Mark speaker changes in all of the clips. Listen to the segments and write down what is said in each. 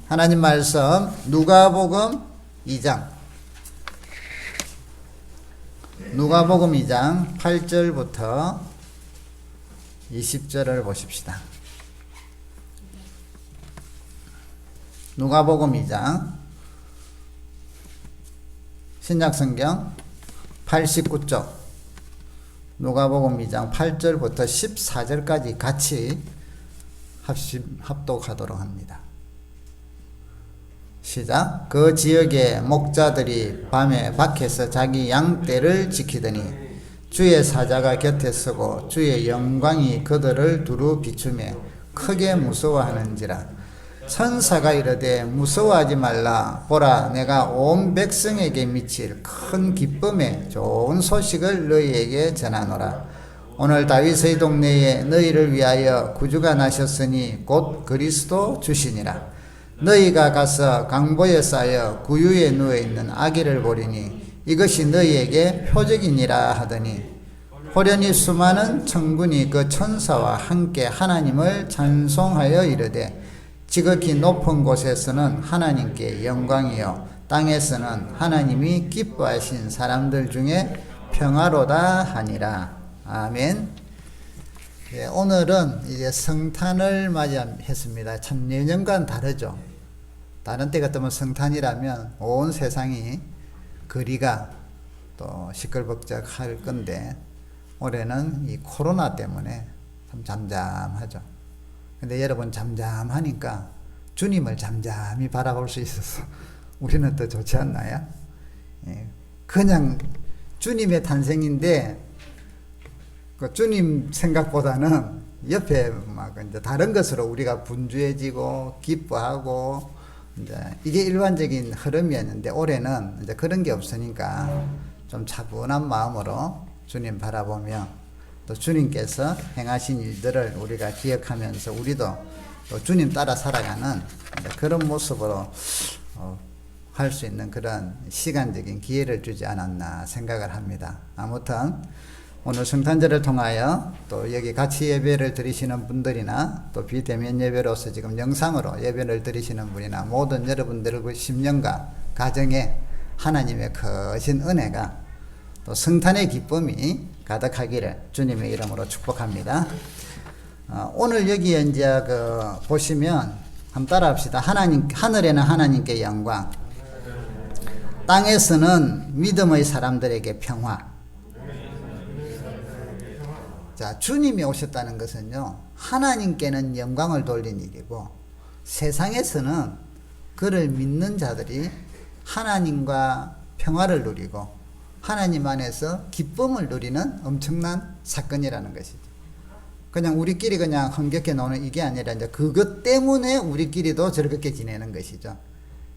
Speaker 1: 하나님 말씀 누가복음 2장 8절부터 20절을 보십시다. 누가복음 2장 신약성경 89쪽 누가복음 2장 8절부터 14절까지 같이 합독하도록 합니다. 시작. 그 지역의 목자들이 밤에 밖에서 자기 양떼를 지키더니 주의 사자가 곁에 서고 주의 영광이 그들을 두루 비추며 크게 무서워하는지라. 천사가 이르되 무서워하지 말라. 보라, 내가 온 백성에게 미칠 큰 기쁨의 좋은 소식을 너희에게 전하노라. 오늘 다윗의 동네에 너희를 위하여 구주가 나셨으니 곧 그리스도 주시니라. 너희가 가서 강보에 쌓여 구유에 누워있는 아기를 보리니 이것이 너희에게 표적이니라 하더니 호련히 수많은 천군이 그 천사와 함께 하나님을 찬송하여 이르되 지극히 높은 곳에서는 하나님께 영광이요 땅에서는 하나님이 기뻐하신 사람들 중에 평화로다 하니라. 아멘. 예, 오늘은 이제 성탄을 맞이했습니다. 참 예년과는 다르죠. 다른 때 같으면 성탄이라면 온 세상이 거리가 또 시끌벅적할 건데 올해는 이 코로나 때문에 참 잠잠하죠. 근데 여러분 잠잠하니까 주님을 잠잠히 바라볼 수 있어서 우리는 더 좋지 않나요? 예, 그냥 주님의 탄생인데 그 주님 생각보다는 옆에 막 이제 다른 것으로 우리가 분주해지고 기뻐하고 이제 이게 일반적인 흐름이었는데 올해는 이제 그런 게 없으니까 좀 차분한 마음으로 주님 바라보며 또 주님께서 행하신 일들을 우리가 기억하면서 우리도 또 주님 따라 살아가는 그런 모습으로 할 수 있는 그런 시간적인 기회를 주지 않았나 생각을 합니다. 아무튼 오늘 성탄절을 통하여 또 여기 같이 예배를 드리시는 분들이나 또 비대면 예배로서 지금 영상으로 예배를 드리시는 분이나 모든 여러분들의 그 심령과 가정에 하나님의 크신 은혜가 또 성탄의 기쁨이 가득하기를 주님의 이름으로 축복합니다. 오늘 여기 이제 보시면 한번 따라 합시다. 하늘에는 하나님께 영광, 땅에서는 믿음의 사람들에게 평화. 자, 주님이 오셨다는 것은요, 하나님께는 영광을 돌린 일이고, 세상에서는 그를 믿는 자들이 하나님과 평화를 누리고, 하나님 안에서 기쁨을 누리는 엄청난 사건이라는 것이죠. 그냥 우리끼리 그냥 흥겹게 노는 이게 아니라, 이제 그것 때문에 우리끼리도 즐겁게 지내는 것이죠.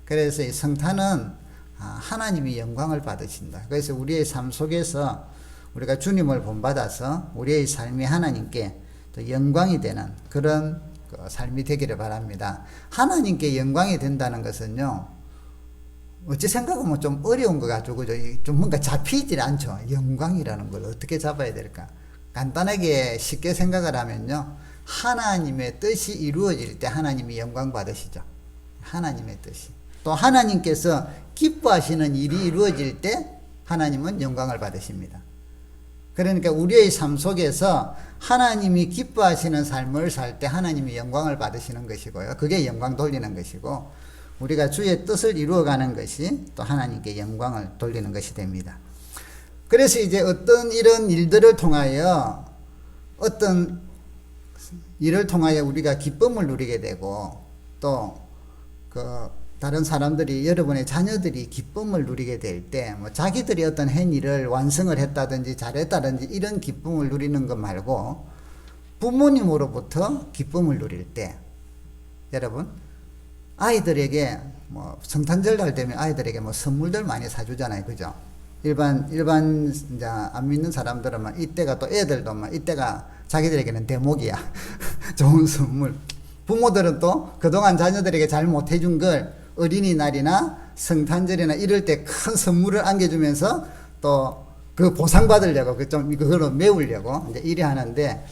Speaker 1: 그래서 이 성탄은 하나님이 영광을 받으신다. 그래서 우리의 삶 속에서 우리가 주님을 본받아서 우리의 삶이 하나님께 또 영광이 되는 그런 삶이 되기를 바랍니다. 하나님께 영광이 된다는 것은요, 어찌 생각하면 좀 어려운 것 같죠. 그죠? 좀 뭔가 잡히질 않죠. 영광이라는 걸 어떻게 잡아야 될까? 간단하게 쉽게 생각을 하면요, 하나님의 뜻이 이루어질 때 하나님이 영광 받으시죠. 하나님의 뜻이. 또 하나님께서 기뻐하시는 일이 이루어질 때 하나님은 영광을 받으십니다. 그러니까 우리의 삶 속에서 하나님이 기뻐하시는 삶을 살 때 하나님이 영광을 받으시는 것이고요. 그게 영광 돌리는 것이고, 우리가 주의 뜻을 이루어가는 것이 또 하나님께 영광을 돌리는 것이 됩니다. 그래서 이제 어떤 이런 일들을 통하여 우리가 기쁨을 누리게 되고, 또 다른 사람들이, 여러분의 자녀들이 기쁨을 누리게 될 때, 자기들이 어떤 행위를 완성을 했다든지 잘했다든지 이런 기쁨을 누리는 것 말고 부모님으로부터 기쁨을 누릴 때, 여러분 아이들에게 성탄절 날 되면 아이들에게 선물들 많이 사주잖아요, 그죠? 일반 이제 안 믿는 사람들은 이때가 또 애들도 이때가 자기들에게는 대목이야. 좋은 선물. 부모들은 또 그동안 자녀들에게 잘 못해준 걸 어린이날이나 성탄절이나 이럴 때 큰 선물을 안겨주면서 또 그 보상받으려고 그걸로 메우려고 이제 이래 하는데,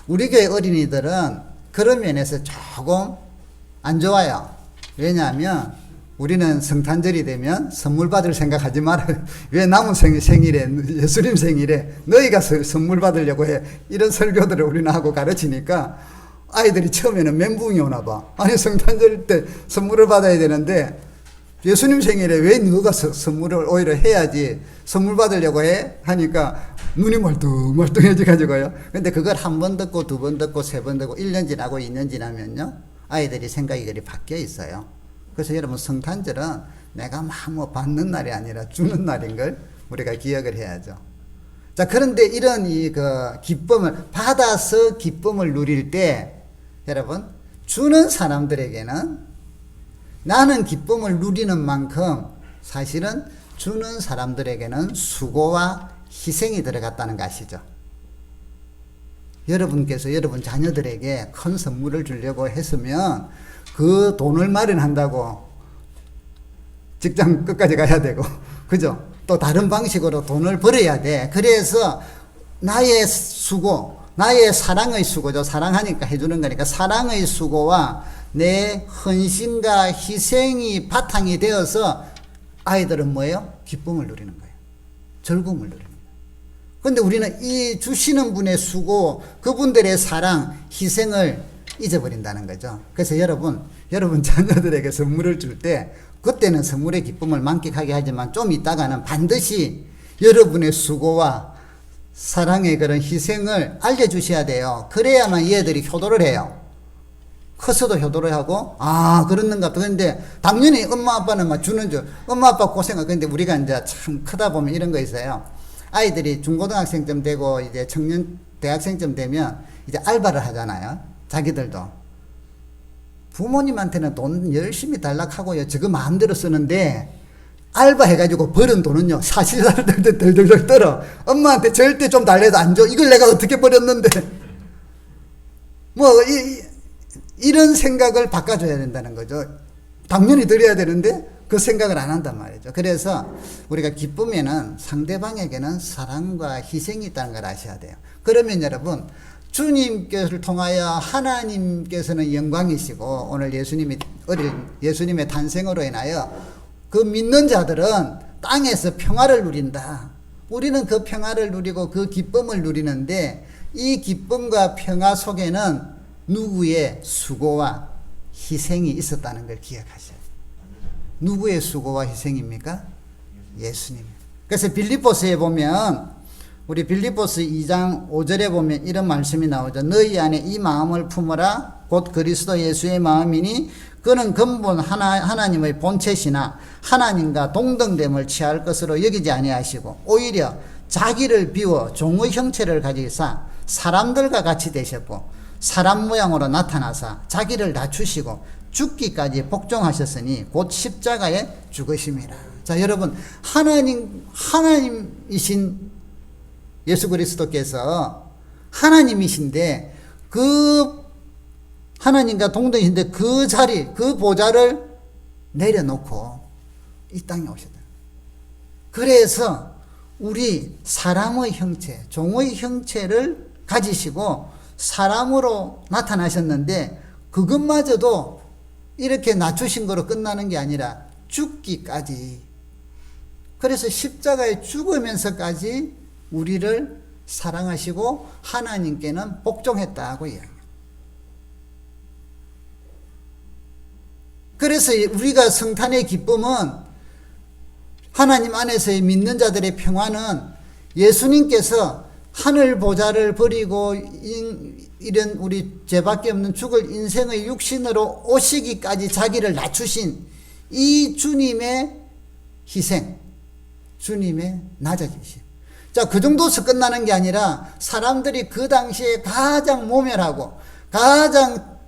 Speaker 1: 우리 교회 어린이들은 그런 면에서 조금 안 좋아요. 왜냐하면 우리는 성탄절이 되면 선물 받을 생각하지 말아요. 왜 남은 생일에, 예수님 생일에 너희가 선물 받으려고 해. 이런 설교들을 우리는 하고 가르치니까 아이들이 처음에는 멘붕이 오나 봐. 아니 성탄절 때 선물을 받아야 되는데 예수님 생일에 왜 너가 선물을 오히려 해야지 선물 받으려고 해? 하니까 눈이 멀뚱멀뚱해져 가지고요. 근데 그걸 한 번 듣고 두 번 듣고 세 번 듣고 1년 지나고 2년 지나면요, 아이들이 생각이 그리 바뀌어 있어요. 그래서 여러분 성탄절은 내가 뭐 받는 날이 아니라 주는 날인 걸 우리가 기억을 해야죠. 자, 그런데 이런 기쁨을 받아서 기쁨을 누릴 때 여러분, 주는 사람들에게는 나는 기쁨을 누리는 만큼 사실은 주는 사람들에게는 수고와 희생이 들어갔다는 거 아시죠? 여러분께서 여러분 자녀들에게 큰 선물을 주려고 했으면 그 돈을 마련한다고 직장 끝까지 가야 되고, 그죠? 또 다른 방식으로 돈을 벌어야 돼. 그래서 나의 수고, 나의 사랑의 수고죠. 사랑하니까 해주는 거니까 사랑의 수고와 내 헌신과 희생이 바탕이 되어서 아이들은 뭐예요? 기쁨을 누리는 거예요. 즐거움을 누리는 거예요. 그런데 우리는 이 주시는 분의 수고, 그분들의 사랑, 희생을 잊어버린다는 거죠. 그래서 여러분 자녀들에게 선물을 줄 때 그때는 선물의 기쁨을 만끽하게 하지만 좀 있다가는 반드시 여러분의 수고와 사랑의 그런 희생을 알려주셔야 돼요. 그래야만 얘들이 효도를 해요. 커서도 효도를 하고, 그러는가 보다. 그런데 당연히 엄마 아빠는 막 주는 줄, 엄마 아빠 고생을. 그런데 우리가 이제 참 크다 보면 이런 거 있어요. 아이들이 중고등학생쯤 되고 이제 청년 대학생쯤 되면 이제 알바를 하잖아요. 자기들도. 부모님한테는 돈 열심히 달라하고요. 저거 마음대로 쓰는데 알바 해가지고 벌은 돈은요, 사실살들 덜덜덜 떨어. 엄마한테 절대 좀 달래도 안 줘. 이걸 내가 어떻게 버렸는데. 이런 생각을 바꿔줘야 된다는 거죠. 당연히 드려야 되는데 그 생각을 안 한단 말이죠. 그래서 우리가 기쁨에는 상대방에게는 사랑과 희생이 있다는 걸 아셔야 돼요. 그러면 여러분, 주님께서를 통하여 하나님께서는 영광이시고 오늘 예수님의 탄생으로 인하여 그 믿는 자들은 땅에서 평화를 누린다. 우리는 그 평화를 누리고 그 기쁨을 누리는데 이 기쁨과 평화 속에는 누구의 수고와 희생이 있었다는 걸 기억하셔야 돼요. 누구의 수고와 희생입니까? 예수님. 그래서 빌립보서에 보면 우리 빌립보서 2장 5절에 보면 이런 말씀이 나오죠. 너희 안에 이 마음을 품어라. 곧 그리스도 예수의 마음이니 그는 근본 하나님의 본체시나 하나님과 동등됨을 취할 것으로 여기지 아니하시고 오히려 자기를 비워 종의 형체를 가지사 사람들과 같이 되셨고 사람 모양으로 나타나사 자기를 낮추시고 죽기까지 복종하셨으니 곧 십자가에 죽으심이라. 자, 여러분, 하나님이신 예수 그리스도께서 하나님이신데 그 하나님과 동등이신데 그 자리, 그 보좌를 내려놓고 이 땅에 오셨다. 그래서 우리 사람의 형체, 종의 형체를 가지시고 사람으로 나타나셨는데 그것마저도 이렇게 낮추신 거로 끝나는 게 아니라 죽기까지. 그래서 십자가에 죽으면서까지 우리를 사랑하시고 하나님께는 복종했다고 이야기합니다. 그래서 우리가 성탄의 기쁨은 하나님 안에서의 믿는 자들의 평화는 예수님께서 하늘 보좌를 버리고 이런 우리 죄밖에 없는 죽을 인생의 육신으로 오시기까지 자기를 낮추신 이 주님의 희생, 주님의 낮아지심. 자, 그 정도서 끝나는 게 아니라 사람들이 그 당시에 가장 모멸하고 가장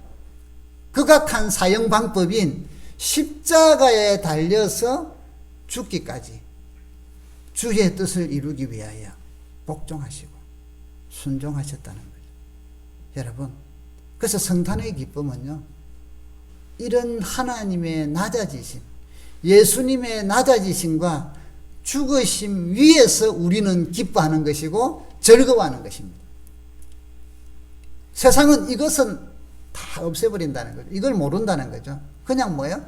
Speaker 1: 극악한 사형 방법인 십자가에 달려서 죽기까지 주의 뜻을 이루기 위하여 복종하시고 순종하셨다는 거죠. 여러분, 그래서 성탄의 기쁨은요, 이런 하나님의 낮아지심, 예수님의 낮아지심과 죽으심 위에서 우리는 기뻐하는 것이고 즐거워하는 것입니다. 세상은 이것은 다 없애버린다는 거죠. 이걸 모른다는 거죠. 그냥 뭐예요?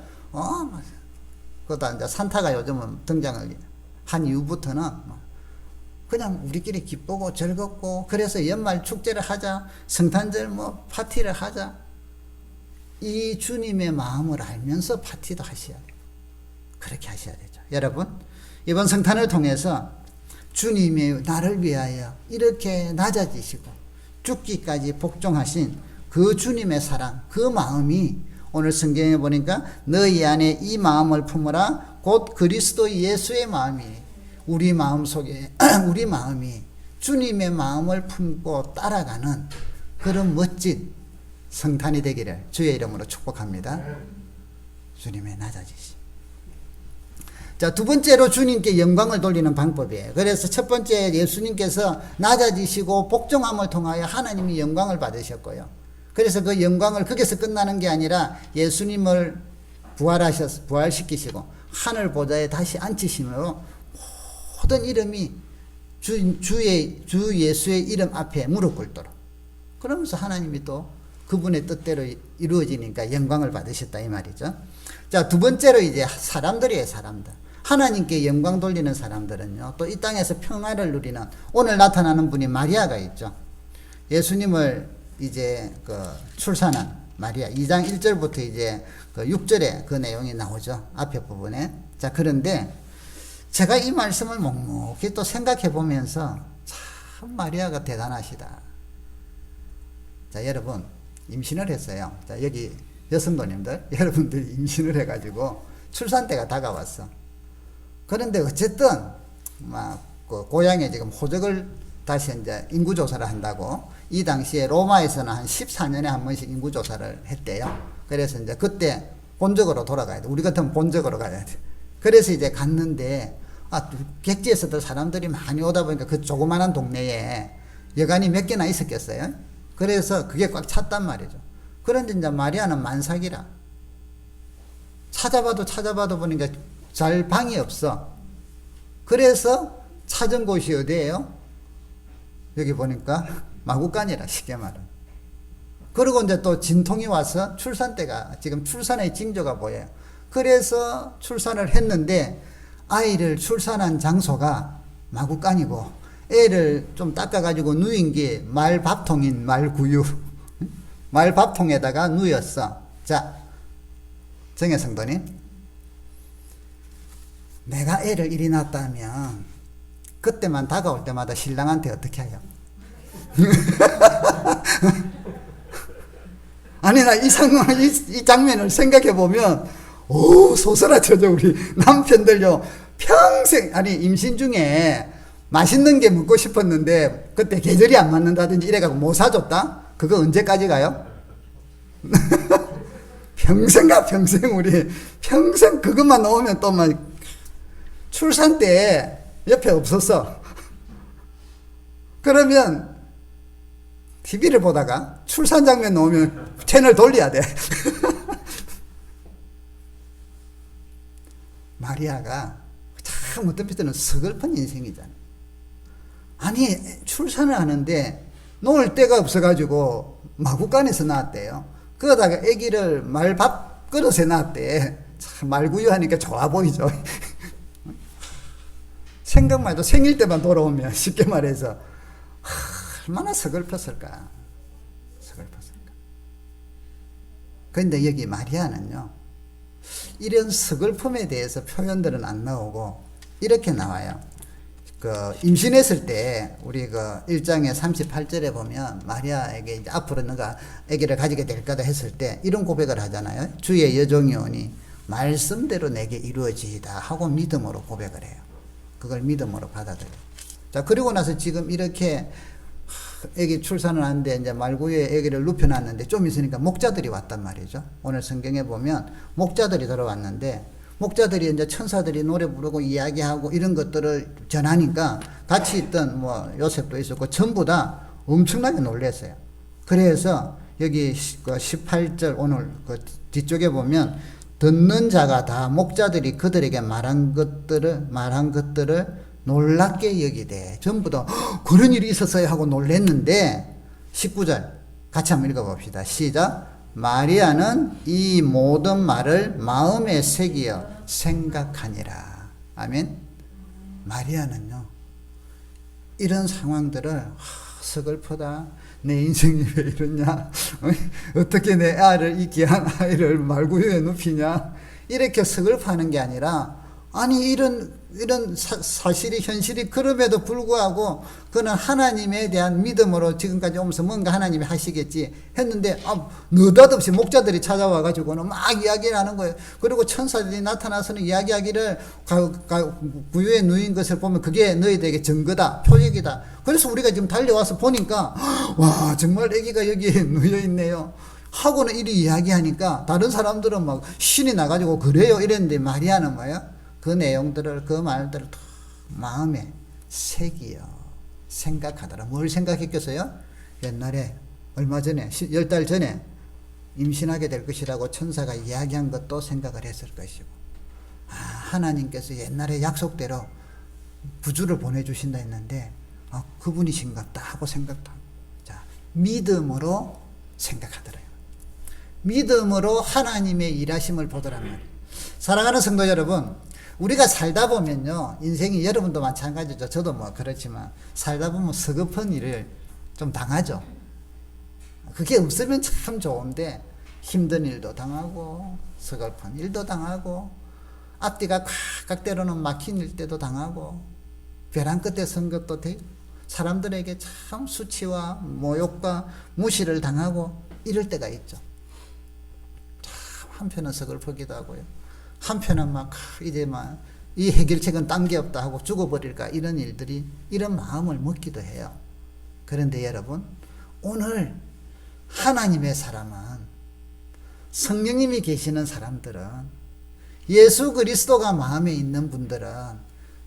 Speaker 1: 그것도 이제 산타가 요즘은 등장을 한 이후부터는 그냥 우리끼리 기쁘고 즐겁고, 그래서 연말 축제를 하자, 성탄절 뭐 파티를 하자. 이 주님의 마음을 알면서 파티도 하셔야 돼요. 그렇게 하셔야 되죠. 여러분, 이번 성탄을 통해서 주님의 나를 위하여 이렇게 낮아지시고 죽기까지 복종하신 그 주님의 사랑, 그 마음이 오늘 성경에 보니까 너희 안에 이 마음을 품으라 곧 그리스도 예수의 마음이 우리 마음 속에 우리 마음이 주님의 마음을 품고 따라가는 그런 멋진 성탄이 되기를 주의 이름으로 축복합니다. 주님의 낮아지심. 자, 두 번째로 주님께 영광을 돌리는 방법이에요. 그래서 첫 번째, 예수님께서 낮아지시고 복종함을 통하여 하나님이 영광을 받으셨고요. 그래서 그 영광을 거기서 끝나는 게 아니라 예수님을 부활시키시고 하늘 보좌에 다시 앉히심으로 모든 이름이 주 예수의 이름 앞에 무릎 꿇도록, 그러면서 하나님이 또 그분의 뜻대로 이루어지니까 영광을 받으셨다 이 말이죠. 자, 두 번째로 이제 사람들이에요. 사람들. 하나님께 영광 돌리는 사람들은요, 또 이 땅에서 평화를 누리는, 오늘 나타나는 분이 마리아가 있죠. 예수님을 이제 출산한 마리아, 2장 1절부터 이제 6절에 그 내용이 나오죠. 앞에 부분에. 자, 그런데 제가 이 말씀을 묵묵히 또 생각해 보면서 참 마리아가 대단하시다. 자, 여러분, 임신을 했어요. 자, 여기 여성도님들, 여러분들이 임신을 해가지고 출산때가 다가왔어. 그런데 어쨌든 고향에 지금 호적을 다시 이제 인구조사를 한다고, 이 당시에 로마에서는 한 14년에 한 번씩 인구조사를 했대요. 그래서 이제 그때 본적으로 돌아가야 돼. 우리 같으면 본적으로 가야 돼. 그래서 이제 갔는데, 객지에서도 사람들이 많이 오다 보니까 그 조그만한 동네에 여관이 몇 개나 있었겠어요. 그래서 그게 꽉 찼단 말이죠. 그런데 이제 마리아는 만삭이라. 찾아봐도 보니까 잘 방이 없어. 그래서 찾은 곳이 어디예요? 여기 보니까 마구간이라, 쉽게 말은. 그리고 이제 또 진통이 와서 출산때가, 지금 출산의 징조가 보여요. 그래서 출산을 했는데 아이를 출산한 장소가 마구간이고 애를 좀 닦아가지고 누인 게 말밥통인 말구유. 말밥통에다가 누였어. 자, 정혜 성도님, 내가 애를 이리 낳았다면 그때만 다가올 때마다 신랑한테 어떻게 해요? 아니, 나 이 상황, 이 장면을 생각해 보면, 소스라쳐져. 우리 남편들요, 평생, 아니, 임신 중에 맛있는 게 먹고 싶었는데, 그때 계절이 안 맞는다든지 이래가지고 못 사줬다? 그거 언제까지 가요? 평생 우리. 평생 그것만 넣으면 또 막, 출산 때 옆에 없었어. 그러면 TV를 보다가 출산 장면 나오면 채널 돌려야 돼. 마리아가 참 어떤 때는 서글픈 인생이잖아. 아니, 출산을 하는데 놓을 데가 없어가지고 마구간에서 낳았대요. 그러다가 아기를 말밥 그릇에 낳았대. 참 말구유 하니까 좋아 보이죠. 생각만 해도 생일 때만 돌아오면, 쉽게 말해서 얼마나 서글펐을까. 그런데 여기 마리아는요, 이런 서글픔에 대해서 표현들은 안 나오고 이렇게 나와요. 임신했을 때 우리 1장의 38절에 보면 마리아에게 이제 앞으로 너가 아기를 가지게 될 거다 했을 때 이런 고백을 하잖아요. 주의 여종이 오니 말씀대로 내게 이루어지이다 하고 믿음으로 고백을 해요. 그걸 믿음으로 받아들여요. 자, 그리고 나서 지금 이렇게 아기 출산을 하는데 이제 말구유에 아기를 눕혀놨는데 좀 있으니까 목자들이 왔단 말이죠. 오늘 성경에 보면 목자들이 들어왔는데, 목자들이 이제 천사들이 노래 부르고 이야기하고 이런 것들을 전하니까 같이 있던 요셉도 있었고 전부 다 엄청나게 놀랐어요. 그래서 여기 18절 오늘 뒤쪽에 보면 듣는 자가 다 목자들이 그들에게 말한 것들을 놀랍게 여기되, 전부 다 그런 일이 있었어요 하고 놀랬는데, 19절 같이 한번 읽어봅시다. 시작. 마리아는 이 모든 말을 마음에 새기어 생각하니라. 아멘. 마리아는요, 이런 상황들을 서글프다, 내 인생이 왜 이러냐, 어떻게 내 아이를, 이 귀한 아이를 말구유에 눕히냐, 이렇게 서글퍼하는 게 아니라, 아니 이런 사실이, 현실이 그럼에도 불구하고 그는 하나님에 대한 믿음으로 지금까지 오면서 뭔가 하나님이 하시겠지 했는데, 느닷없이 목자들이 찾아와 가지고는 막 이야기를 하는 거예요. 그리고 천사들이 나타나서는 이야기하기를, 구유에 누인 것을 보면 그게 너희들에게 증거다, 표적이다. 그래서 우리가 지금 달려와서 보니까 와, 정말 아기가 여기에 누여 있네요 하고는 이리 이야기하니까 다른 사람들은 막 신이 나가지고 그래요 이랬는데, 마리아는 뭐예요? 그 내용들을, 그 말들을 다 마음에 새기어 생각하더라. 뭘 생각했겠어요? 옛날에 얼마 전에 10달 전에 임신하게 될 것이라고 천사가 이야기한 것도 생각을 했을 것이고, 하나님께서 옛날에 약속대로 구주를 보내주신다 했는데 그분이신갑다 하고 생각도 하고, 자, 믿음으로 생각하더래요. 믿음으로 하나님의 일하심을 보더란 말이에요. 사랑하는 성도 여러분, 우리가 살다 보면요, 인생이, 여러분도 마찬가지죠. 저도 뭐 그렇지만 살다 보면 서글픈 일을 좀 당하죠. 그게 없으면 참 좋은데 힘든 일도 당하고 서글픈 일도 당하고 앞뒤가 콱콱 때로는 막힌 일 때도 당하고 벼랑 끝에 선 것도 되고 사람들에게 참 수치와 모욕과 무시를 당하고 이럴 때가 있죠. 참 한편은 서글프기도 하고요. 한편은 막 이제 막 이 해결책은 딴 게 없다 하고 죽어버릴까, 이런 일들이, 이런 마음을 먹기도 해요. 그런데 여러분, 오늘 하나님의 사람은, 성령님이 계시는 사람들은, 예수 그리스도가 마음에 있는 분들은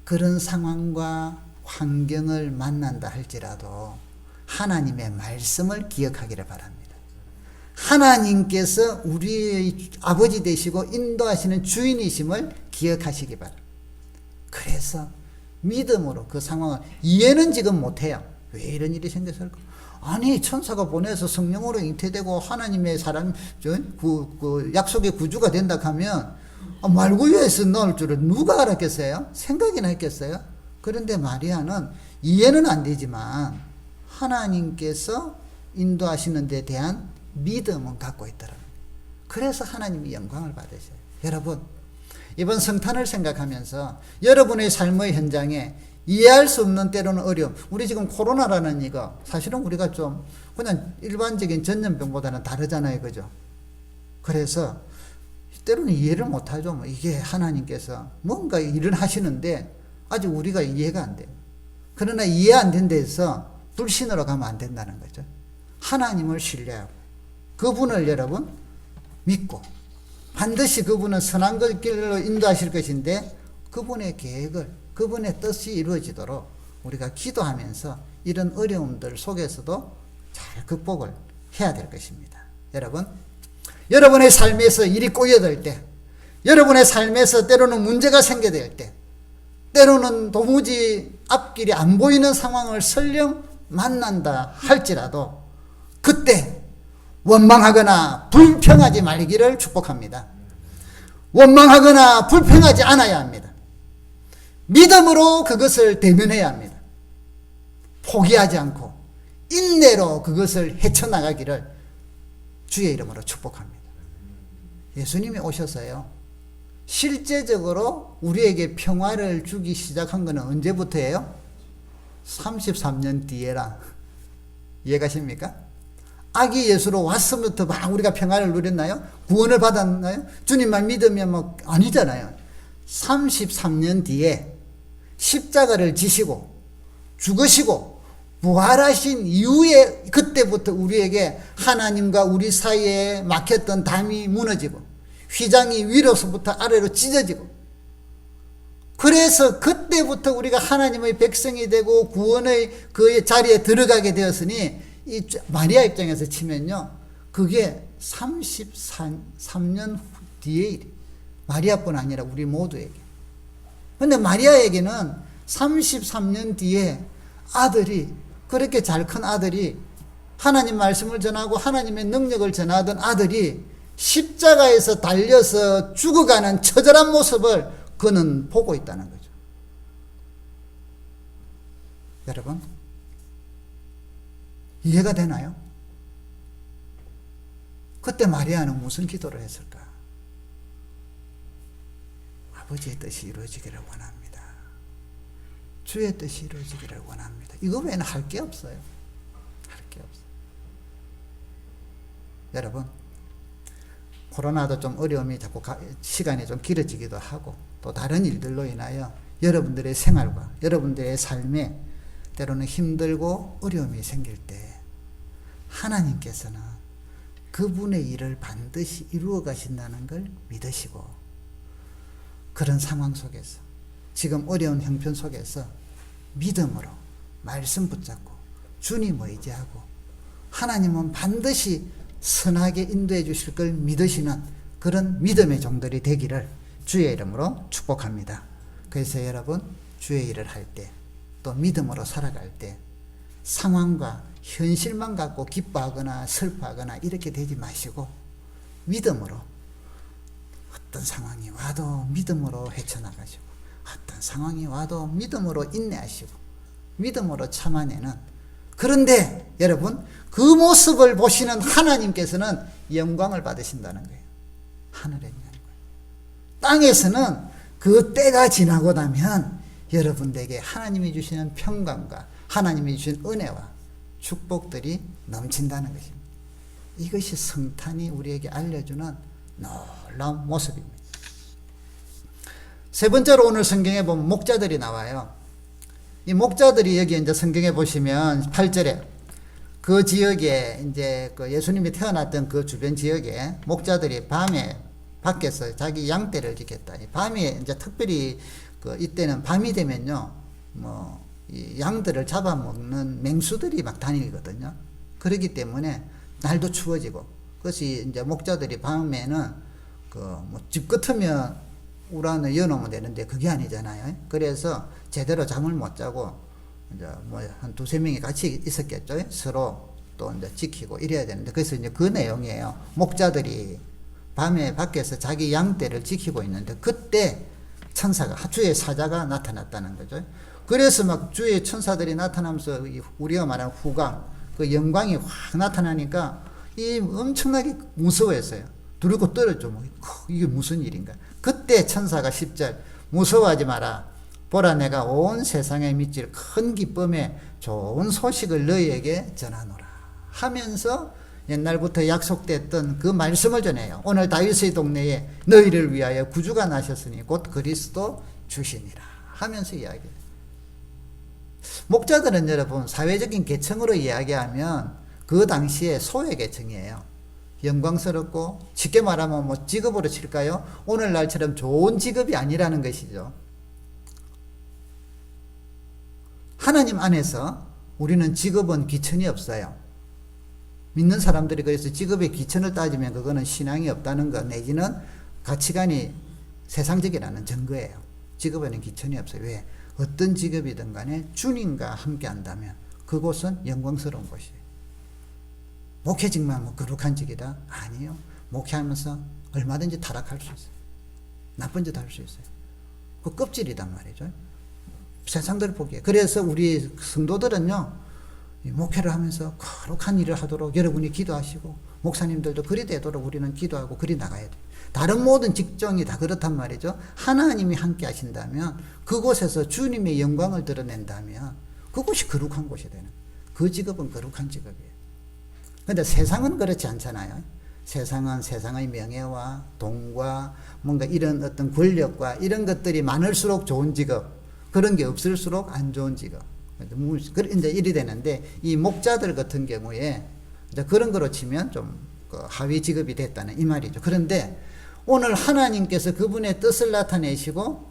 Speaker 1: 그런 상황과 환경을 만난다 할지라도 하나님의 말씀을 기억하기를 바랍니다. 하나님께서 우리의 아버지 되시고 인도하시는 주인이심을 기억하시기 바랍니다. 그래서 믿음으로 그 상황을, 이해는 지금 못해요. 왜 이런 일이 생겼을까? 아니, 천사가 보내서 성령으로 잉태되고 하나님의 사람, 약속의 구주가 된다 하면 말구유에서 넣을 줄을 누가 알았겠어요? 생각이나 했겠어요? 그런데 마리아는 이해는 안 되지만 하나님께서 인도하시는 데 대한 믿음은 갖고 있더라고요. 그래서 하나님이 영광을 받으셔요. 여러분, 이번 성탄을 생각하면서 여러분의 삶의 현장에 이해할 수 없는 때로는 어려움, 우리 지금 코로나라는 이거 사실은 우리가 좀 그냥 일반적인 전염병보다는 다르잖아요, 그죠? 그래서 때로는 이해를 못하죠. 뭐 이게 하나님께서 뭔가 일을 하시는데 아직 우리가 이해가 안 돼요. 그러나 이해 안 된 데서 불신으로 가면 안 된다는 거죠. 하나님을 신뢰하고 그분을 여러분 믿고 반드시 그분은 선한 길로 인도하실 것인데 그분의 계획을, 그분의 뜻이 이루어지도록 우리가 기도하면서 이런 어려움들 속에서도 잘 극복을 해야 될 것입니다. 여러분, 여러분의 삶에서 일이 꼬여들 때, 여러분의 삶에서 때로는 문제가 생겨될 때, 때로는 도무지 앞길이 안 보이는 상황을 설령 만난다 할지라도 그때 원망하거나 불평하지 말기를 축복합니다. 원망하거나 불평하지 않아야 합니다. 믿음으로 그것을 대면해야 합니다. 포기하지 않고 인내로 그것을 헤쳐나가기를 주의 이름으로 축복합니다. 예수님이 오셔서요, 실제적으로 우리에게 평화를 주기 시작한 것은 언제부터예요? 33년 뒤에라. 이해가십니까? 아기 예수로 왔으면부터 막 우리가 평화를 누렸나요? 구원을 받았나요? 주님만 믿으면 뭐 아니잖아요. 33년 뒤에 십자가를 지시고 죽으시고 부활하신 이후에 그때부터 우리에게 하나님과 우리 사이에 막혔던 담이 무너지고 휘장이 위로서부터 아래로 찢어지고, 그래서 그때부터 우리가 하나님의 백성이 되고 구원의 그 자리에 들어가게 되었으니, 이 마리아 입장에서 치면요, 그게 33년 뒤의 일이, 마리아뿐 아니라 우리 모두에게. 근데 마리아에게는 33년 뒤에 아들이, 그렇게 잘 큰 아들이 하나님 말씀을 전하고 하나님의 능력을 전하던 아들이 십자가에서 달려서 죽어가는 처절한 모습을 그는 보고 있다는 거죠. 여러분, 이해가 되나요? 그때 마리아는 무슨 기도를 했을까? 아버지의 뜻이 이루어지기를 원합니다. 주의 뜻이 이루어지기를 원합니다. 이거 외에는 할 게 없어요. 할 게 없어요. 여러분, 코로나도 좀 어려움이 자꾸 시간이 좀 길어지기도 하고 또 다른 일들로 인하여 여러분들의 생활과 여러분들의 삶에 때로는 힘들고 어려움이 생길 때 하나님께서는 그분의 일을 반드시 이루어 가신다는 걸 믿으시고, 그런 상황 속에서 지금 어려운 형편 속에서 믿음으로 말씀 붙잡고 주님을 의지하고 하나님은 반드시 선하게 인도해 주실 걸 믿으시는 그런 믿음의 종들이 되기를 주의 이름으로 축복합니다. 그래서 여러분, 주의 일을 할 때 또 믿음으로 살아갈 때 상황과 현실만 갖고 기뻐하거나 슬퍼하거나 이렇게 되지 마시고 믿음으로, 어떤 상황이 와도 믿음으로 헤쳐나가시고 어떤 상황이 와도 믿음으로 인내하시고 믿음으로 참아내는, 그런데 여러분, 그 모습을 보시는 하나님께서는 영광을 받으신다는 거예요. 하늘에 있는 거예요. 땅에서는 그 때가 지나고 나면 여러분들에게 하나님이 주시는 평강과 하나님이 주신 은혜와 축복들이 넘친다는 것입니다. 이것이 성탄이 우리에게 알려주는 놀라운 모습입니다. 세 번째로 오늘 성경에 보면 목자들이 나와요. 이 목자들이 여기 이제 성경에 보시면 8절에 그 지역에 이제 그 예수님이 태어났던 그 주변 지역에 목자들이 밤에 밖에서 자기 양떼를 지켰다. 밤에 이제 특별히 그 이때는 밤이 되면요, 이 양들을 잡아먹는 맹수들이 막 다니거든요. 그렇기 때문에 날도 추워지고, 그것이 이제 목자들이 밤에는 집 같으면 우란을 여놓으면 되는데 그게 아니잖아요. 그래서 제대로 잠을 못 자고 이제 한 두세 명이 같이 있었겠죠. 서로 또 이제 지키고 이래야 되는데, 그래서 이제 그 내용이에요. 목자들이 밤에 밖에서 자기 양떼를 지키고 있는데 그때 천사가, 주의 사자가 나타났다는 거죠. 그래서 막 주의 천사들이 나타나면서 우리가 말하는 후광, 그 영광이 확 나타나니까 이 엄청나게 무서워했어요. 두렵고 떨었죠. 이게 무슨 일인가. 그때 천사가 10절, 무서워하지 마라. 보라, 내가 온 세상에 미칠 큰 기쁨에 좋은 소식을 너희에게 전하노라 하면서 옛날부터 약속됐던 그 말씀을 전해요. 오늘 다윗의 동네에 너희를 위하여 구주가 나셨으니 곧 그리스도 주시니라 하면서 이야기해요. 목자들은 여러분, 사회적인 계층으로 이야기하면 그 당시에 소외 계층이에요. 영광스럽고 쉽게 말하면 직업으로 칠까요? 오늘날처럼 좋은 직업이 아니라는 것이죠. 하나님 안에서 우리는 직업은 기천이 없어요. 믿는 사람들이 그래서 직업의 기천을 따지면 그거는 신앙이 없다는 것, 내지는 가치관이 세상적이라는 증거예요. 직업에는 기천이 없어요. 왜? 어떤 직업이든 간에 주님과 함께 한다면 그곳은 영광스러운 곳이에요. 목회직만 거룩한 직이다? 아니요. 목회하면서 얼마든지 타락할 수 있어요. 나쁜 짓 할 수 있어요. 그 껍질이단 말이죠. 세상들 보기에. 그래서 우리 성도들은요, 목회를 하면서 거룩한 일을 하도록 여러분이 기도하시고 목사님들도 그리 되도록 우리는 기도하고 그리 나가야 돼요. 다른 모든 직종이 다 그렇단 말이죠. 하나님이 함께 하신다면, 그곳에서 주님의 영광을 드러낸다면 그곳이 거룩한 곳이 되는, 그 직업은 거룩한 직업이에요. 그런데 세상은 그렇지 않잖아요. 세상은 세상의 명예와 돈과 뭔가 이런 어떤 권력과 이런 것들이 많을수록 좋은 직업, 그런 게 없을수록 안 좋은 직업, 이제 일이 되는데, 이 목자들 같은 경우에 이제 그런 거로 치면 좀 하위 직업이 됐다는 이 말이죠. 그런데 오늘 하나님께서 그분의 뜻을 나타내시고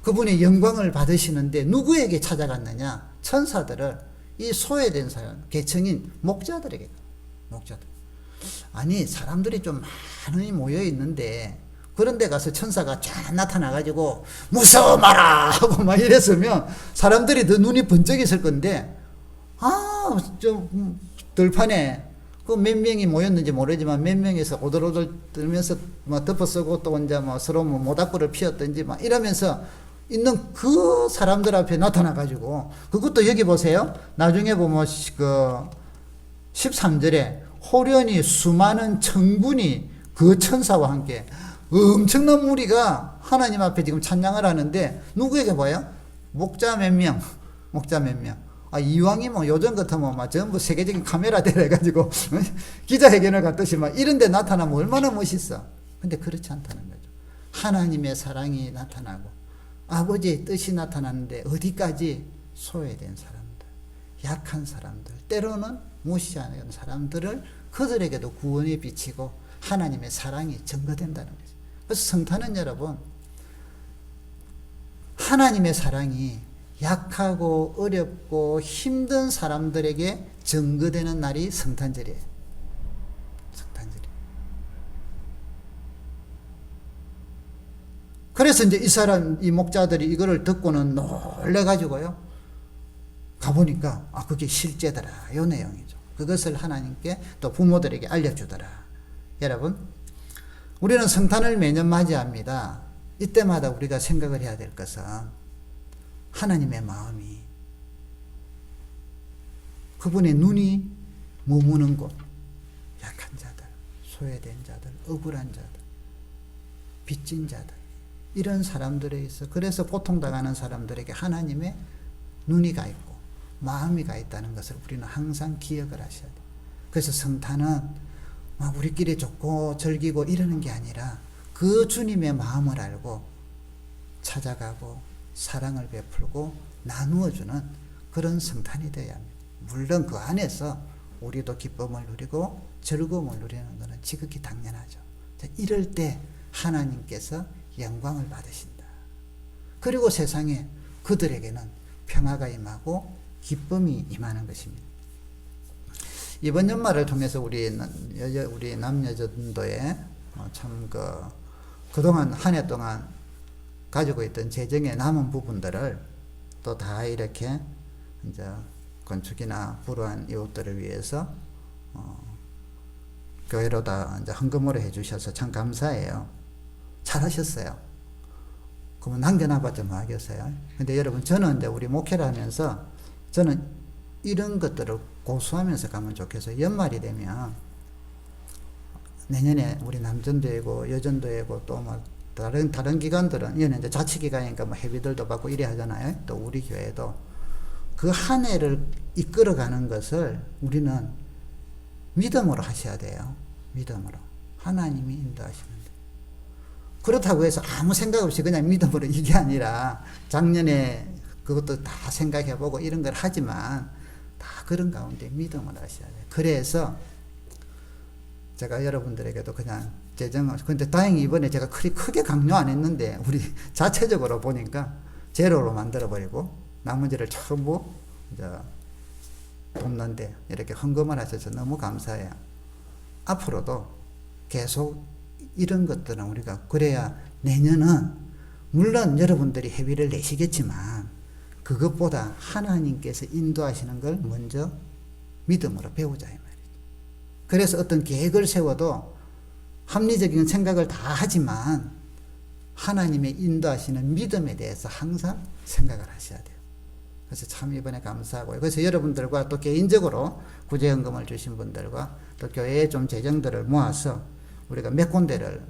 Speaker 1: 그분의 영광을 받으시는데 누구에게 찾아갔느냐? 천사들을, 이 소외된 사람, 계층인 목자들에게. 목자들. 아니, 사람들이 좀 많이 모여 있는데 그런 데 가서 천사가 쫙 나타나가지고 무서워 마라 하고 막 이랬으면 사람들이 더 눈이 번쩍 있을 건데, 들판에 그 몇 명이 모였는지 모르지만 몇 명이서 오돌오돌 떨면서 뭐 덮어쓰고 또 이제 뭐 서로 뭐 모닥불을 피웠든지 막 이러면서 있는 그 사람들 앞에 나타나 가지고 그것도 여기 보세요. 나중에 보면 그 13절에 호련히 수많은 천군이 그 천사와 함께 엄청난 무리가 하나님 앞에 지금 찬양을 하는데 누구에게 봐요? 목자 몇 명, 목자 몇 명. 이왕이 뭐 요즘 같으면 막 전부 세계적인 카메라 대래가지고 기자회견을 갖듯이 막 이런 데 나타나면 얼마나 멋있어. 근데 그렇지 않다는 거죠. 하나님의 사랑이 나타나고 아버지의 뜻이 나타나는데 어디까지? 소외된 사람들, 약한 사람들, 때로는 무시하는 사람들을 그들에게도 구원에 비치고 하나님의 사랑이 증거된다는 거죠. 그래서 성탄은 여러분, 하나님의 사랑이 약하고 어렵고 힘든 사람들에게 증거되는 날이 성탄절이에요. 성탄절이. 그래서 이제 이 목자들이 이거를 듣고는 놀래가지고요. 가보니까, 그게 실제더라. 요 내용이죠. 그것을 하나님께 또 부모들에게 알려주더라. 여러분, 우리는 성탄을 매년 맞이합니다. 이때마다 우리가 생각을 해야 될 것은 하나님의 마음이, 그분의 눈이 머무는 곳, 약한 자들, 소외된 자들, 억울한 자들, 빚진 자들, 이런 사람들에 있어. 그래서 고통당하는 사람들에게 하나님의 눈이 가 있고 마음이 가 있다는 것을 우리는 항상 기억을 하셔야 돼요. 그래서 성탄은 막 우리끼리 좋고 즐기고 이러는 게 아니라 그 주님의 마음을 알고 찾아가고 사랑을 베풀고 나누어주는 그런 성탄이 되어야 합니다. 물론 그 안에서 우리도 기쁨을 누리고 즐거움을 누리는 것은 지극히 당연하죠. 이럴 때 하나님께서 영광을 받으신다. 그리고 세상에 그들에게는 평화가 임하고 기쁨이 임하는 것입니다. 이번 연말을 통해서 우리 남여전도에 참 그동안 한 해 동안 가지고 있던 재정의 남은 부분들을 또 다 이렇게 이제 건축이나 불우한 이웃들을 위해서 교회로 다 이제 헌금으로 해주셔서 참 감사해요. 잘하셨어요. 그러면 남겨놔봤자 뭐 하겠어요. 근데 여러분, 저는 이제 우리 목회를 하면서 저는 이런 것들을 고수하면서 가면 좋겠어요. 연말이 되면 내년에 우리 남전도이고 여전도이고 또 뭐 다른 기관들은, 이거는 이제 자치기관이니까 뭐 회비들도 받고 이래 하잖아요. 또 우리 교회도 그 한 해를 이끌어가는 것을 우리는 믿음으로 하셔야 돼요. 믿음으로. 하나님이 인도하시면 돼요. 그렇다고 해서 아무 생각 없이 그냥 믿음으로, 이게 아니라 작년에 그것도 다 생각해보고 이런 걸 하지만 다 그런 가운데 믿음을 하셔야 돼요. 그래서 제가 여러분들에게도 그냥 근데 다행히 이번에 제가 크게 강요 안 했는데 우리 자체적으로 보니까 제로로 만들어버리고 나머지를 전부 이제 돕는데 이렇게 헌금을 하셔서 너무 감사해요. 앞으로도 계속 이런 것들은 우리가 그래야 내년은 물론 여러분들이 회비를 내시겠지만 그것보다 하나님께서 인도하시는 걸 먼저 믿음으로 배우자 이 말이죠. 그래서 어떤 계획을 세워도 합리적인 생각을 다 하지만 하나님의 인도하시는 믿음에 대해서 항상 생각을 하셔야 돼요. 그래서 참 이번에 감사하고요. 그래서 여러분들과 또 개인적으로 구제헌금을 주신 분들과 또 교회의 좀 재정들을 모아서 우리가 몇 군데를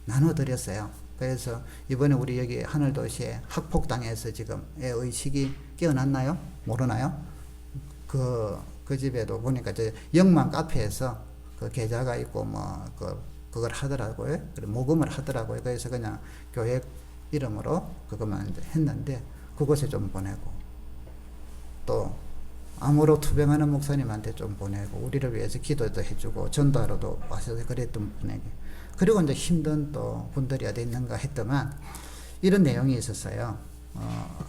Speaker 1: 나눠드렸어요. 그래서 이번에 우리 여기 하늘도시에 학폭당해서 지금 의식이 깨어났나요? 모르나요? 그 집에도 보니까 영만 카페에서 그 계좌가 있고 그걸 하더라고요. 모금을 하더라고요. 그래서 그냥 교회 이름으로 그것만 이제 했는데 그곳에 좀 보내고 또 암으로 투병하는 목사님한테 좀 보내고 우리를 위해서 기도도 해주고 전도하러도 와서 그랬던 분에게, 그리고 이제 힘든 또 분들이 어디 있는가 했더만 이런 내용이 있었어요.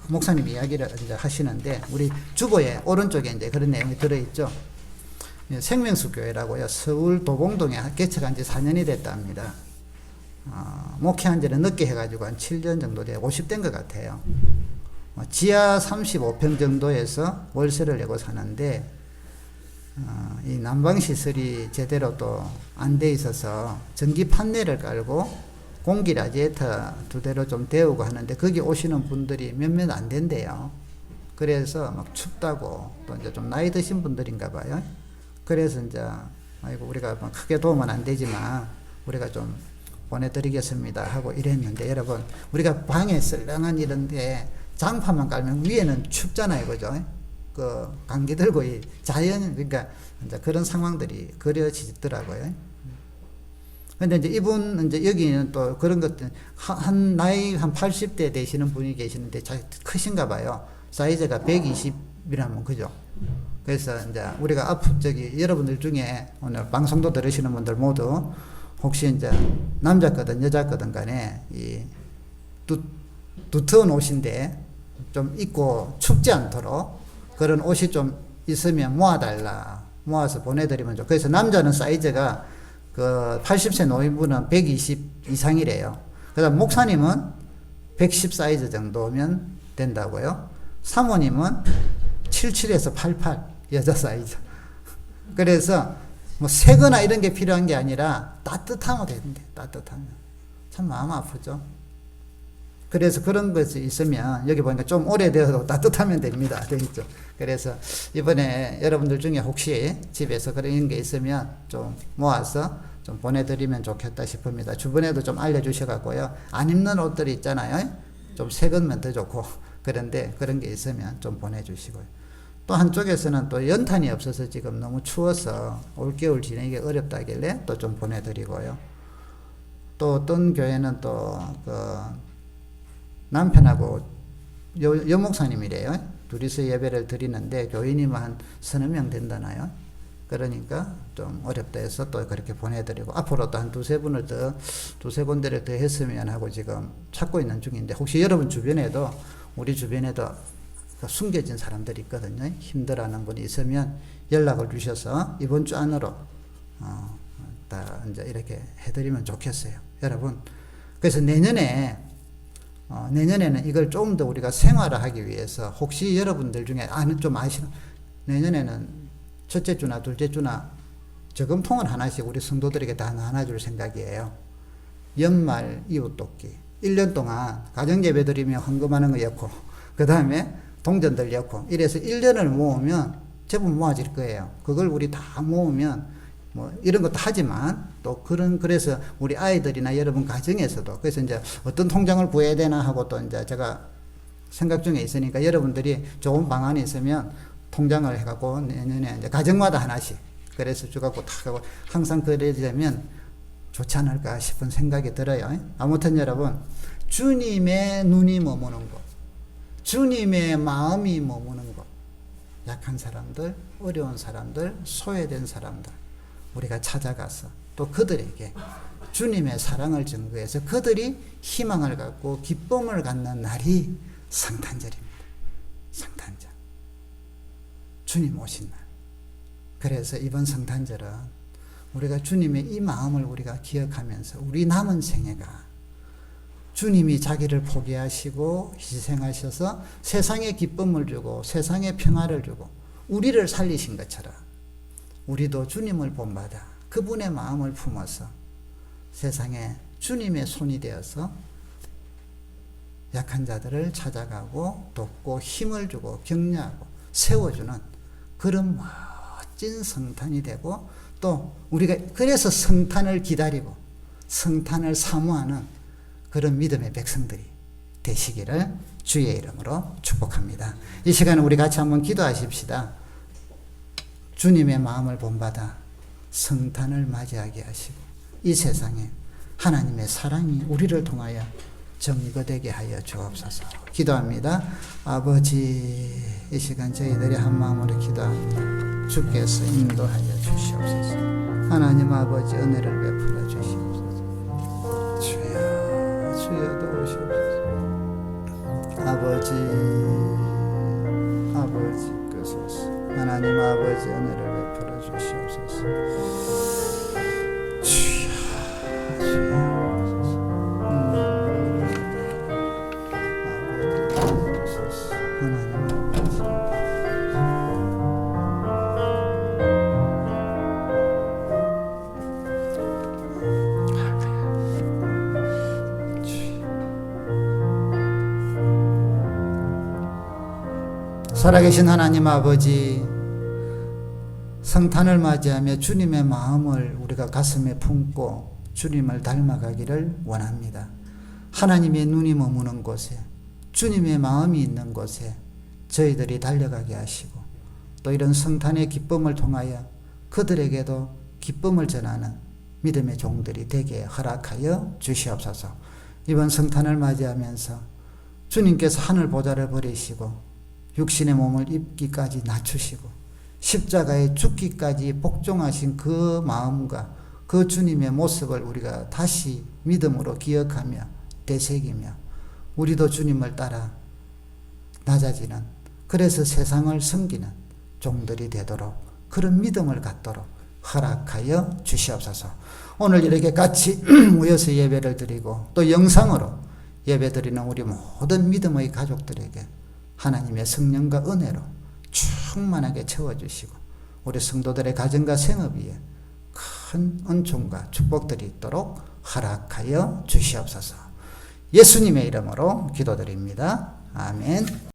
Speaker 1: 목사님 이야기를 이제 하시는데 우리 주보에 오른쪽에 이제 그런 내용이 들어있죠. 생명수 교회라고요. 서울 도봉동에 개척한 지 4년이 됐답니다. 목회한 지는 늦게 해가지고 한 7년 정도 돼 50대인 것 같아요. 지하 35평 정도에서 월세를 내고 사는데 이 난방시설이 제대로 또 안 돼 있어서 전기 판넬을 깔고 공기 라디에이터 2대로 좀 데우고 하는데 거기 오시는 분들이 몇몇 안 된대요. 그래서 막 춥다고 또 이제 좀 나이 드신 분들인가 봐요. 그래서 이제 아이고 우리가 뭐 크게 도움은 안 되지만 우리가 좀 보내드리겠습니다 하고 이랬는데 여러분 우리가 방에 썰렁한 이런데 장판만 깔면 위에는 춥잖아요, 그죠? 그 감기 들고 이 자연 그러니까 이제 그런 상황들이 그려지더라고요. 근데 이제 이분 이제 여기는 또 그런 것들 한 나이 한 80대 되시는 분이 계시는데 크신가 봐요. 사이즈가 120이라면 그죠? 그래서 이제 우리가 저기 여러분들 중에 오늘 방송도 들으시는 분들 모두 혹시 이제 남자 거든 여자 거든 간에 이 두터운 옷인데 좀 입고 춥지 않도록 그런 옷이 좀 있으면 모아서 보내드리면 좋고. 그래서 남자는 사이즈가 그 80세 노인분은 120 이상이래요. 그다음 목사님은 110 사이즈 정도면 된다고요. 사모님은 77에서 88 여자 사이즈. 그래서 뭐 새거나 이런 게 필요한 게 아니라 따뜻하면 되는데 따뜻하면 참 마음 아프죠. 그래서 그런 것이 있으면 여기 보니까 좀 오래되어도 따뜻하면 됩니다. 되겠죠. 그래서 이번에 여러분들 중에 혹시 집에서 그런 게 있으면 좀 모아서 좀 보내드리면 좋겠다 싶습니다. 주변에도 좀 알려주셔갖고요. 안 입는 옷들이 있잖아요. 좀 새 것만 더 좋고 그런데 그런 게 있으면 좀 보내주시고요. 또 한쪽에서는 또 연탄이 없어서 지금 너무 추워서 올겨울 지내기 어렵다길래 또 좀 보내드리고요. 또 어떤 교회는 또 그 남편하고 여목사님이래요. 둘이서 예배를 드리는데 교인이면 한 서너 명 된다나요? 그러니까 좀 어렵다 해서 또 그렇게 보내드리고 앞으로 또 한 두세 군데를 더 했으면 하고 지금 찾고 있는 중인데 혹시 여러분 주변에도 우리 주변에도 숨겨진 사람들이 있거든요. 힘들어하는 분이 있으면 연락을 주셔서 이번 주 안으로 다 이제 이렇게 해드리면 좋겠어요, 여러분. 그래서 내년에는 이걸 좀 더 우리가 생활화하기 위해서 혹시 여러분들 중에 좀 아시는 내년에는 첫째 주나 둘째 주나 저금통을 하나씩 우리 성도들에게 다 나눠줄 생각이에요. 연말 이웃 돕기 1년 동안 가정예배 드리면 헌금하는 거 였고 그 다음에 동전들 였고 이래서 1년을 모으면 제법 모아질 거예요. 그걸 우리 다 모으면 뭐 이런 것도 하지만 또 그래서 우리 아이들이나 여러분 가정에서도 그래서 이제 어떤 통장을 구해야 되나 하고 또 이제 제가 생각 중에 있으니까 여러분들이 좋은 방안이 있으면 통장을 해갖고 내년에 이제 가정마다 하나씩 그래서 주갖고 탁 하고 항상 그래야 되면 좋지 않을까 싶은 생각이 들어요. 아무튼 여러분 주님의 눈이 머무는 곳, 주님의 마음이 머무는 곳, 약한 사람들, 어려운 사람들, 소외된 사람들 우리가 찾아가서 또 그들에게 주님의 사랑을 증거해서 그들이 희망을 갖고 기쁨을 갖는 날이 성탄절입니다. 성탄절. 주님 오신 날. 그래서 이번 성탄절은 우리가 주님의 이 마음을 우리가 기억하면서 우리 남은 생애가 주님이 자기를 포기하시고 희생하셔서 세상에 기쁨을 주고 세상에 평화를 주고 우리를 살리신 것처럼 우리도 주님을 본받아 그분의 마음을 품어서 세상에 주님의 손이 되어서 약한 자들을 찾아가고 돕고 힘을 주고 격려하고 세워주는 그런 멋진 성탄이 되고 또 우리가 그래서 성탄을 기다리고 성탄을 사모하는 그런 믿음의 백성들이 되시기를 주의 이름으로 축복합니다. 이 시간에 우리 같이 한번 기도하십시다. 주님의 마음을 본받아 성탄을 맞이하게 하시고 이 세상에 하나님의 사랑이 우리를 통하여 증거되게 하여 주옵소서. 기도합니다. 아버지, 이 시간 저희들이 한 마음으로 기도합니다. 주께서 인도하여 주시옵소서. 하나님 아버지 은혜를 베풀어 주시옵소서. 주여 도우시옵소서. 아버지 끄소서. 하나님 아버지 은혜를 베풀어 주시옵소서. 주여 하나님 아버지 살아계신 하나님 아버지, 성탄을 맞이하며 주님의 마음을 우리가 가슴에 품고 주님을 닮아가기를 원합니다. 하나님의 눈이 머무는 곳에, 주님의 마음이 있는 곳에 저희들이 달려가게 하시고, 또 이런 성탄의 기쁨을 통하여 그들에게도 기쁨을 전하는 믿음의 종들이 되게 허락하여 주시옵소서. 이번 성탄을 맞이하면서 주님께서 하늘 보좌를 버리시고 육신의 몸을 입기까지 낮추시고 십자가에 죽기까지 복종하신 그 마음과 그 주님의 모습을 우리가 다시 믿음으로 기억하며 되새기며 우리도 주님을 따라 낮아지는, 그래서 세상을 섬기는 종들이 되도록, 그런 믿음을 갖도록 허락하여 주시옵소서. 오늘 이렇게 같이 모여서 예배를 드리고 또 영상으로 예배 드리는 우리 모든 믿음의 가족들에게 하나님의 성령과 은혜로 충만하게 채워주시고 우리 성도들의 가정과 생업 위에 큰 은총과 축복들이 있도록 허락하여 주시옵소서. 예수님의 이름으로 기도드립니다. 아멘.